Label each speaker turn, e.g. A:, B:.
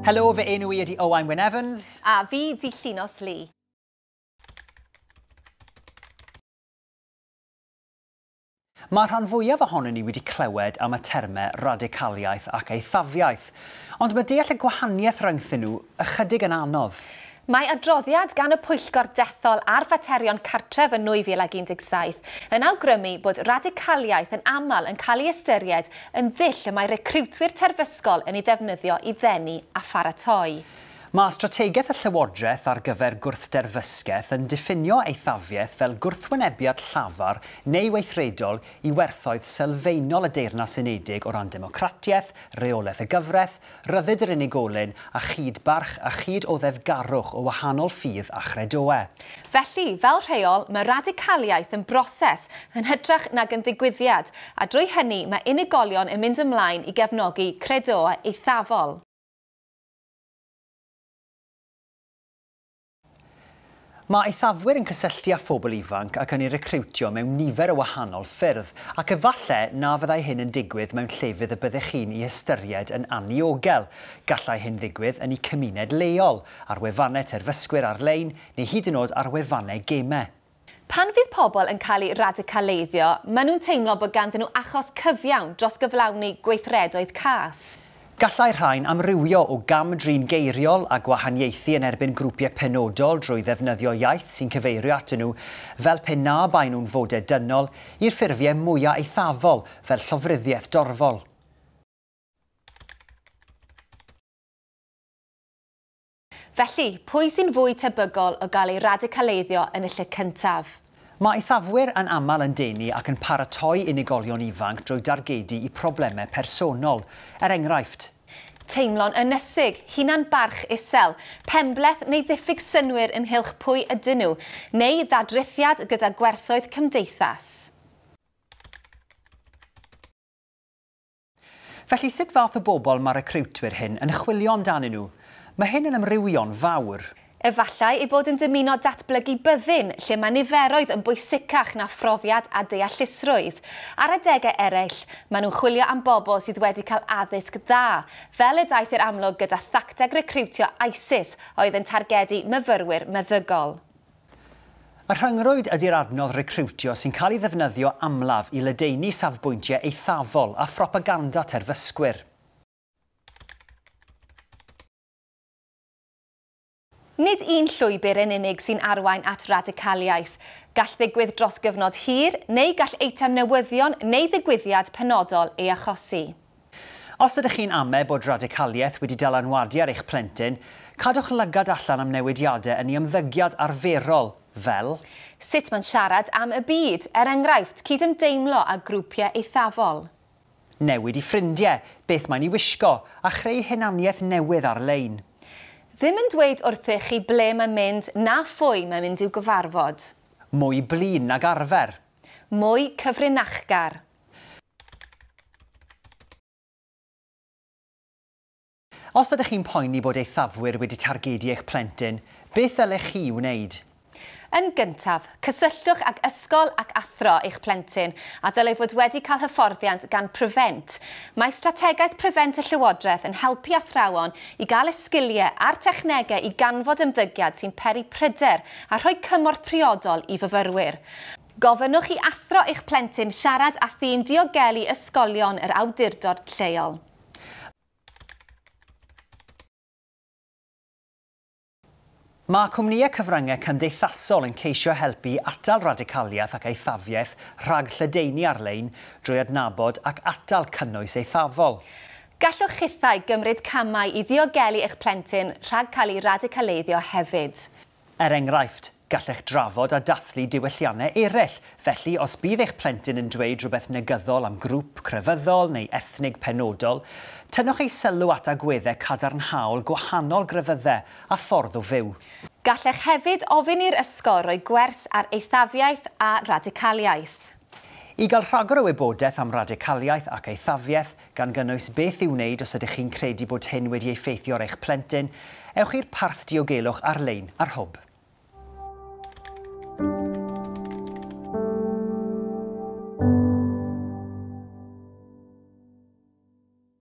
A: Helo, fy enw I ydi Owain Wyn Evans.
B: A fi di Llunos Lee.
A: Mae rhan fwyaf ohonyn ni wedi clywed am y termau radicaliaeth ac eithafiaeth, ond mae deall y gwahaniaeth rhyngthyn nhw ychydig yn anodd.
B: Mae adroddiad gan y Pwyllgor Dethol ar Faterion Cartref yn 2017 yn awgrymu bod radicaliaeth yn aml yn cael ei ystyried yn ddull y mae recriwtwyr terfysgol yn ei ddefnyddio I ddenu a pharatoi.
A: Mae strategaeth y Llywodraeth ar gyfer gwrthderfysgaeth yn diffinio eithafiaeth fel gwrthwynebiad llafar neu weithredol I werthoedd sylfaenol y Deyrnas Unedig o ran democratiaeth, reolaeth y gyfraith, ryddid yr unigolyn a chydbarch a chyd-oddefgarwch o wahanol ffydd a chredoau.
B: Felly, fel rheol, mae radicaliaeth yn broses yn hytrach nag yn ddigwyddiad, a drwy hynny mae unigolion yn mynd ymlaen I gefnogi credoau eithafol.
A: Mae eithafwyr yn cysylltu â phobl ifanc ac yn ei recriwtio mewn nifer o wahanol ffyrdd, ac efallai na fyddai hyn yn digwydd mewn llefydd y byddech chi'n ei ystyried yn aniogel. Gallai hyn ddigwydd yn ei cymuned leol, ar wefannau terfysgwyr ar-lein neu hyd yn oed ar wefannau gemau.
B: Pan fydd pobl yn cael eu radicaleiddio, maen nhw'n teimlo bod ganddyn nhw achos cyfiawn dros gyflawni gweithredoedd cas.
A: Gallai rhain amrywio o gam-drin geiriol a gwahaniaethu yn erbyn grwpiau penodol drwy ddefnyddio iaith sy'n cyfeirio atyn nhw, fel pe na bai nhw'n fodau dynol, i'r ffurfiau mwyaf eithafol fel llofruddiaeth dorfol.
B: Felly, pwy sy'n fwy tebygol o gael ei radicaleiddio yn y lle cyntaf?
A: Mae eithafwyr yn aml yn denu ac yn paratoi unigolion ifanc drwy dargedu I problemau personol. Enghraifft.
B: Teimlo'n ynysig, hunan barch isel, pembleth neu ddiffyg synwyr ynghylch pwy ydyn nhw, neu ddadrithiad gyda gwerthoedd cymdeithas.
A: Felly sut fath o bobl mae'r recriwtwyr hyn yn chwilio amdanyn nhw? Mae hyn yn amrywio'n fawr.
B: Efallai ei bod yn dymuno datblygu byddin lle mae niferoedd yn bwysicach na phrofiad a deallusrwydd. Ar adegau eraill, maen nhw'n chwilio am bobl sydd wedi cael addysg dda, fel y daeth i'r amlwg gyda dacteg recriwtio ISIS oedd yn targedu myfyrwyr meddygol.
A: Y rhyngrwyd ydy'r adnodd recriwtio sy'n cael ei ddefnyddio amlaf I ledaenu safbwyntiau eithafol a phropaganda terfysgwyr.
B: Nid un llwybr yn unig sy'n arwain at radicaliaeth. Gall ddigwydd dros gyfnod hir, neu gall eitem newyddion neu ddigwyddiad penodol ei achosi.
A: Os ydych chi'n amau bod radicaliaeth wedi dylanwadu ar eich plentyn, cadwch llygad allan am newidiadau yn ei ymddygiad arferol, fel
B: sut mae'n siarad am y byd, enghraifft cydymdeimlo â grwpiau eithafol.
A: Newid I ffrindiau, beth mae'n ei wisgo, a chreu hunaniaeth newydd ar-lein.
B: Ddim yn dweud wrthych chi ble mae'n mynd na phwy mae'n mynd i'w gyfarfod.
A: Mwy blin nag arfer.
B: Mwy cyfrinachgar.
A: Os ydych chi'n poeni bod eithafwyr wedi targedu eich plentyn, beth ddylech chi wneud?
B: Yn gyntaf, cysylltwch ag ysgol ac athro eich plentyn a ddylai fod wedi cael hyfforddiant gan Prevent. Mae strategaeth Prevent y Llywodraeth yn helpu athrawon I gael y sgiliau a'r technegau I ganfod ymddygiad sy'n peri pryder a rhoi cymorth priodol I fyfyrwyr. Gofynnwch I athro eich plentyn siarad a thîm diogelu ysgolion yr awdurdod lleol.
A: Mae cwmnïau cyfryngau cymdeithasol yn ceisio helpu atal radicaliaeth ac eithafiaeth rhag lledaenu ar-lein drwy adnabod ac atal cynnwys eithafol.
B: Gallwch chithau gymryd camau I ddiogelu eich plentyn rhag cael ei radicaleiddio hefyd.
A: Enghraifft, gallech drafod a dathlu diwylliannau eraill, felly os bydd eich plentyn yn dweud rhywbeth negyddol am grŵp crefyddol neu ethnig penodol, tynnwch ei sylw at agweddau cadarnhaol gwahanol grefyddau a ffordd o fyw.
B: Gallech hefyd ofyn i'r ysgol roi gwers ar eithafiaeth a radicaliaeth.
A: I gael rhagor o wybodaeth am radicaliaeth ac eithafiaeth, gan gynnwys beth i'w wneud os ydych chi'n credu bod hyn wedi effeithio ar eich plentyn, ewch i'r parth diogelwch ar-lein ar hwb.